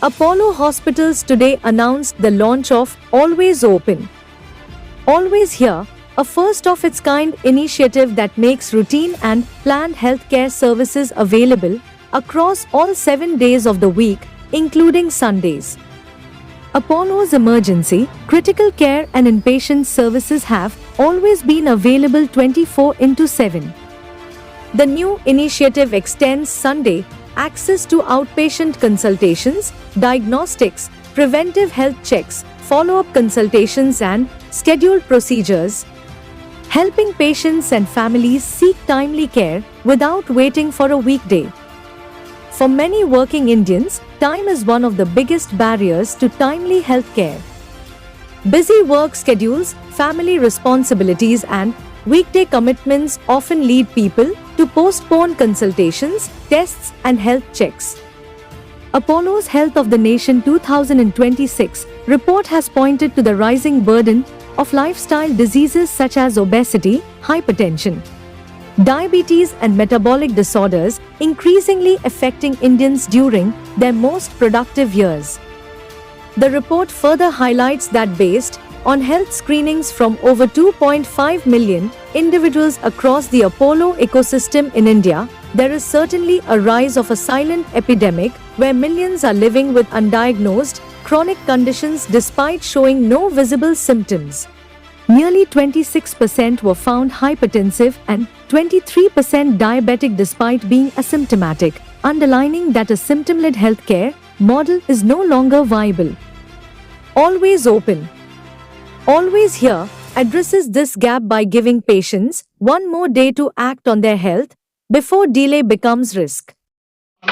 Apollo Hospitals today announced the launch of Always Open, Always Here, a first of its kind initiative that makes routine and planned healthcare services available across all 7 days of the week, including Sundays. Apollo's emergency, critical care and inpatient services have always been available 24/7. The new initiative extends Sunday access to outpatient consultations, diagnostics, preventive health checks, follow-up consultations and scheduled procedures, helping patients and families seek timely care without waiting for a weekday. For many working Indians, time is one of the biggest barriers to timely health care. Busy work schedules, family responsibilities and weekday commitments often lead people to postpone consultations, tests and health checks. Apollo's Health of the Nation 2026 report has pointed to the rising burden of lifestyle diseases such as obesity, hypertension, diabetes and metabolic disorders increasingly affecting Indians during their most productive years. The report further highlights that based on health screenings from over 2.5 million individuals across the Apollo ecosystem in India, there is certainly a rise of a silent epidemic where millions are living with undiagnosed chronic conditions despite showing no visible symptoms. Nearly 26% were found hypertensive and 23% diabetic despite being asymptomatic, underlining that a symptom-led healthcare model is no longer viable. Always Open, Always Here addresses this gap by giving patients one more day to act on their health before delay becomes risk.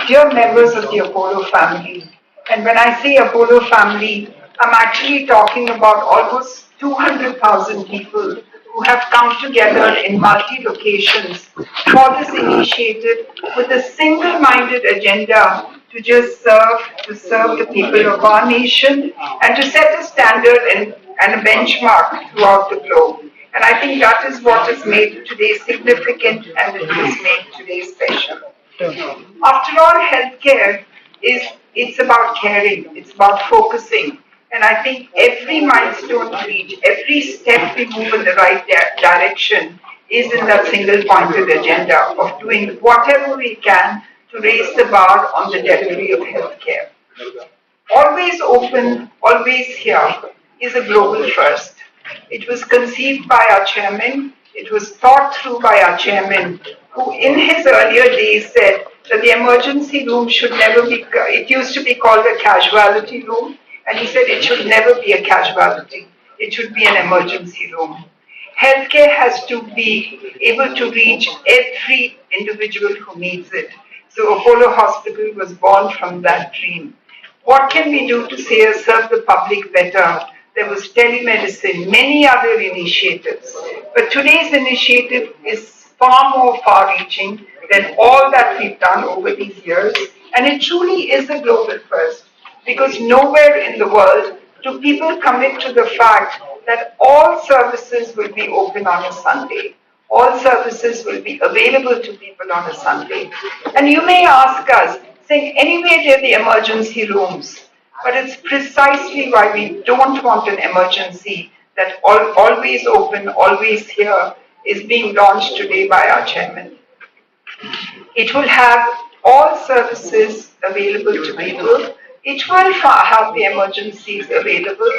Dear members of the Apollo family, and when I say Apollo family, I'm actually talking about almost 200,000 people who have come together in multi-locations for this initiative with a single-minded agenda to just serve the people of our nation and to set a standard and a benchmark throughout the globe. And I think that is what has made today significant and it has made today special. After all, healthcare it's about caring, it's about focusing. And I think every milestone we reach, every step we move in the right direction is in that single-pointed agenda of doing whatever we can to raise the bar on the delivery of healthcare. Always Open, Always Here is a global first. It was conceived by our chairman, it was thought through by our chairman, who in his earlier days said that the emergency room should never be, it used to be called a casualty room, and he said it should never be a casualty, it should be an emergency room. Healthcare has to be able to reach every individual who needs it. So Apollo Hospital was born from that dream. What can we do to serve the public better? There was telemedicine, many other initiatives. But today's initiative is far more far-reaching than all that we've done over these years. And it truly is a global first, because nowhere in the world do people commit to the fact that all services will be open on a Sunday. All services will be available to people on a Sunday. And you may ask us, saying, anyway, they're the emergency rooms. But it's precisely why we don't want an emergency that Always Open, Always Here is being launched today by our chairman. It will have all services available to people. It will have the emergencies available,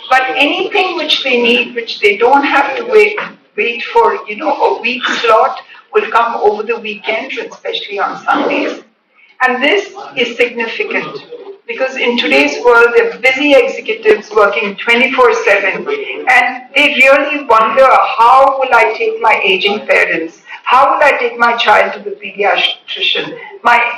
but anything which they need, which they don't have to wait for, a week slot, will come over the weekends, especially on Sundays. And this is significant because in today's world, there are busy executives working 24/7, and they really wonder, how will I take my aging parents? How will I take my child to the pediatrician?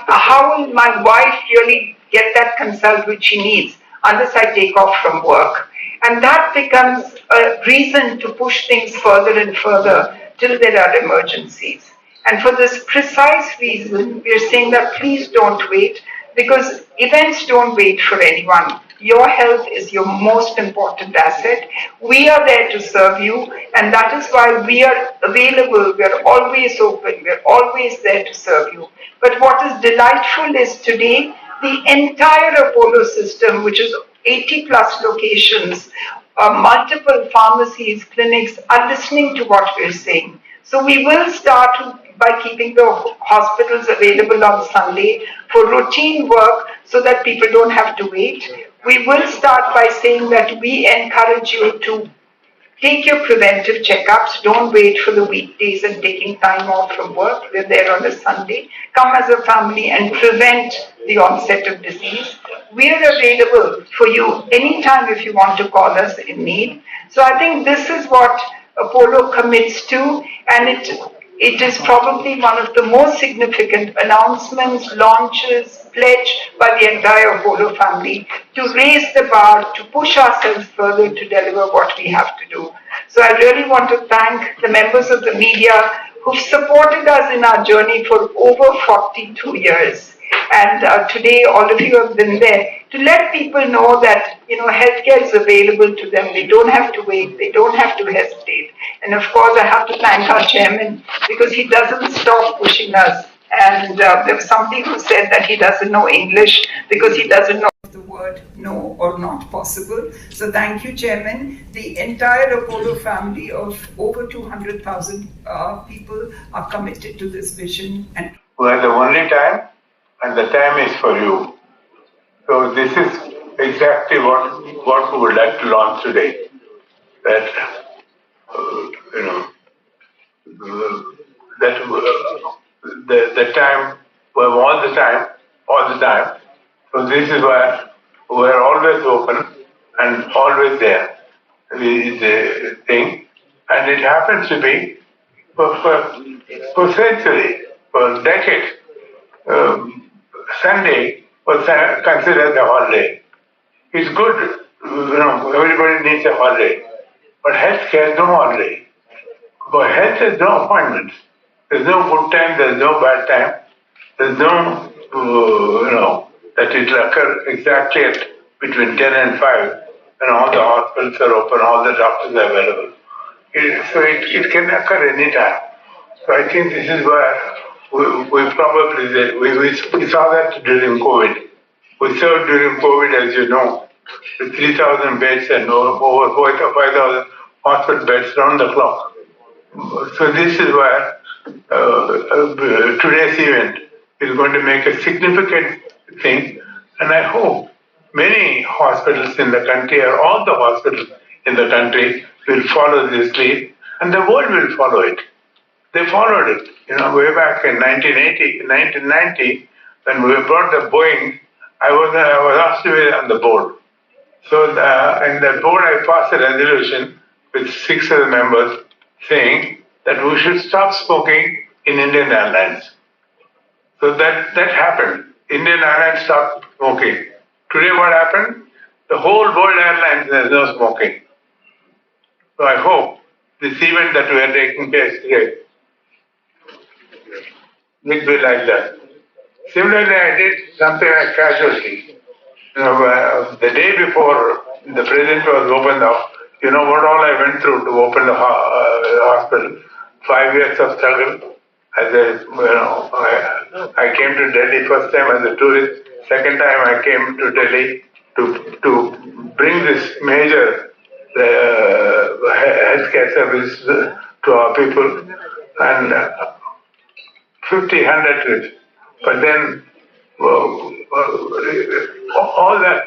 How will my wife really get that consult which she needs unless I take off from work? And that becomes a reason to push things further and further till there are emergencies. And for this precise reason, we are saying that please don't wait, because events don't wait for anyone. Your health is your most important asset. We are there to serve you, and that is why we are available. We are always open. We are always there to serve you. But what is delightful is today the entire Apollo system, which is 80 plus locations, multiple pharmacies, clinics, are listening to what we're saying. So we will start by keeping the hospitals available on Sunday for routine work so that people don't have to wait. We will start by saying that we encourage you to take your preventive checkups. Don't wait for the weekdays and taking time off from work. We're there on a Sunday. Come as a family and prevent the onset of disease. We're available for you anytime if you want to call us in need. So I think this is what Apollo commits to, and it is probably one of the most significant announcements, launches, pledge by the entire Apollo family to raise the bar, to push ourselves further to deliver what we have to do. So I really want to thank the members of the media who've supported us in our journey for over 42 years. And today, all of you have been there to let people know that healthcare is available to them. They don't have to wait. They don't have to hesitate. And of course, I have to thank our chairman because he doesn't stop pushing us. And there was somebody who said that he doesn't know English because he doesn't know the word no or not possible. So thank you, Chairman. The entire Apollo family of over 200,000 people are committed to this vision. And well, the only time, and the time is for you. So this is exactly what we would like to launch today. That the time, we have all the time. So this is why we're always open and always there. Is the thing, and it happens to be for centuries, for decades. Sunday was considered a holiday. It's good, everybody needs a holiday. But healthcare is no holiday. Because health has no appointments. There's no good time, there's no bad time. There's no, that it will occur exactly at between 10 and 5 and all the hospitals are open, all the doctors are available. So it can occur anytime. So I think this is where we probably did. We saw that during COVID. We served during COVID, as you know, with 3,000 beds and over 5,000 hospital beds round the clock. So this is where today's event is going to make a significant thing, and I hope many hospitals in the country, or all the hospitals in the country, will follow this lead, and the world will follow it. They followed it, way back in 1990, when we brought the Boeing. I was asked to be on the board. So in the board, I passed a resolution with 6 other members saying that we should stop smoking in Indian Airlines. So that happened. Indian Airlines stopped smoking. Today what happened? The whole world airlines, there's no smoking. So I hope this event that we are taking place today will be like that. Similarly, I did something like casualty. The day before the president was opened up, what all I went through to open the hospital. 5 years of struggle. I came to Delhi first time as a tourist. Second time I came to Delhi to bring this major healthcare service to our people, and 100 trips. But then all that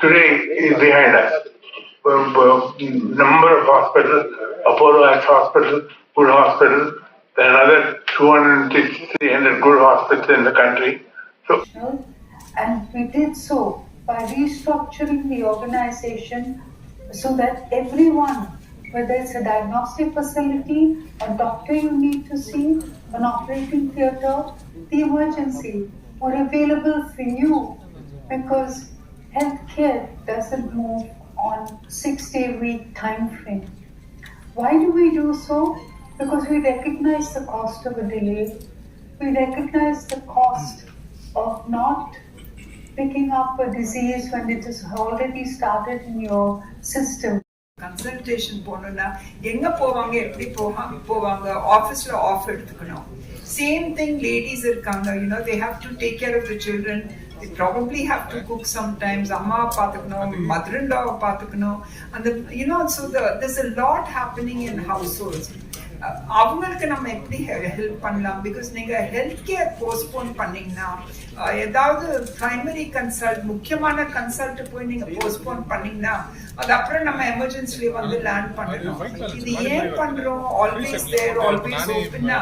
today is behind us. Number of hospitals, Apollo X Hospital, good hospital, then another 200 300 good hospitals in the country. So, and we did so by restructuring the organization so that everyone, whether it's a diagnostic facility, a doctor you need to see, an operating theatre, the emergency, were available for you, because healthcare doesn't move on 6-day-week time frame. Why do we do so? Because we recognize the cost of a delay. We recognize the cost of not picking up a disease when it has already started in your system. Consultation போனோம்னா எங்க போவாங்க, எப்படி போவாங்க, ஆபீஸ்ல of எடுத்துக்கணும். Same thing, ladies இருக்காங்க, they have to take care of the children, They probably have to cook sometimes. Amma pathukano, mother-in-law pathukano, and so there's a lot happening in households. அவங்களுக்கு நம்ம எப்படி ஹெல்ப் பண்ணலாம்? Because நீங்க health care postpone பண்ணீங்கன்னா ஏதாவது primary consult, முக்கியமான consult போய் நீங்க போஸ்ட்போன் பண்ணீங்கன்னா அது அப்புறம் நம்ம எமர்ஜென்சில வந்து லேண்ட் பண்ணணும். இது ஏன் பண்றோம்? ஆல்வேஸ் தேர், ஆல்வேஸ் ஓப்பன்னா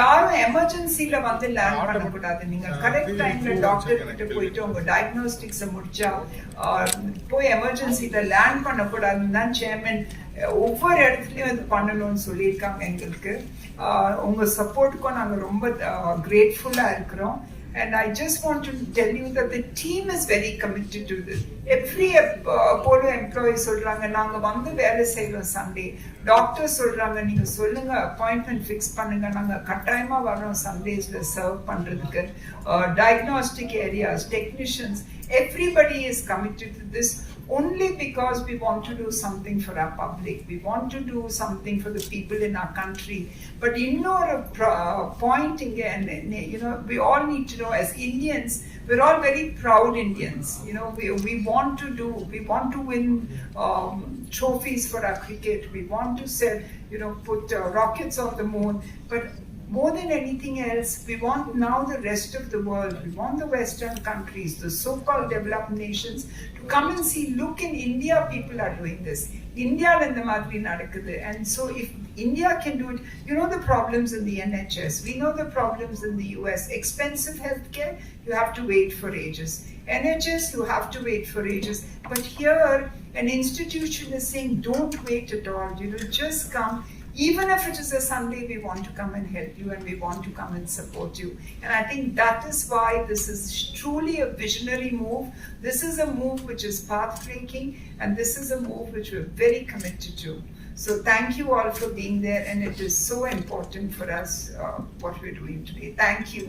யாரும் எமர்ஜென்சில வந்து லேண்ட் பண்ணக்கூடாது. நீங்க கரெக்ட் டைம்ல டாக்டர் கிட்ட போயிட்டு உங்க டயக்னோஸ்டிக்ஸை முடிச்சா போய் எமர்ஜென்சில லேண்ட் பண்ணக்கூடாதுன்னு தான் சேர்மன் ஒவ்வொரு இடத்துலயும் இது பண்ணணும்னு சொல்லியிருக்காங்க எங்களுக்கு. உங்க சப்போர்ட்டுக்கும் நாங்க ரொம்ப கிரேட்ஃபுல்லா இருக்கிறோம். And I just want to tell you that the team is very committed to this. Every Apollo employee சொல்றாங்க நாங்க வந்து வேலை செய்யறோம் சண்டே. டாக்டர் சொல்றாங்க நீங்க சொல்லுங்க, அப்பாயின்மெண்ட் ஃபிக்ஸ் பண்ணுங்க, நாங்க கட்டாயமா வரோம் சண்டேஸ்ல சர்வ் பண்றதுக்கு. Diagnostic areas, technicians, everybody is committed to this. Only because we want to do something for our public. We want to do something for the people in our country. But point again, we all need to know as Indians, we're all very proud Indians. We want to win trophies for our cricket. We want to put rockets on the moon. But more than anything else, we want now the rest of the world, we want the Western countries, the so-called developed nations, to come and see, look, in India people are doing this. India and the madri nadakudhu. And so if India can do it, the problems in the NHS, we know the problems in the US, expensive healthcare, you have to wait for ages. NHS, you have to wait for ages. But here, an institution is saying, don't wait at all, just come. Even if it is a Sunday, we want to come and help you and we want to come and support you. And I think that is why this is truly a visionary move. This is a move which is path-breaking, and this is a move which we're very committed to. So thank you all for being there, and it is so important for us what we're doing today. Thank you.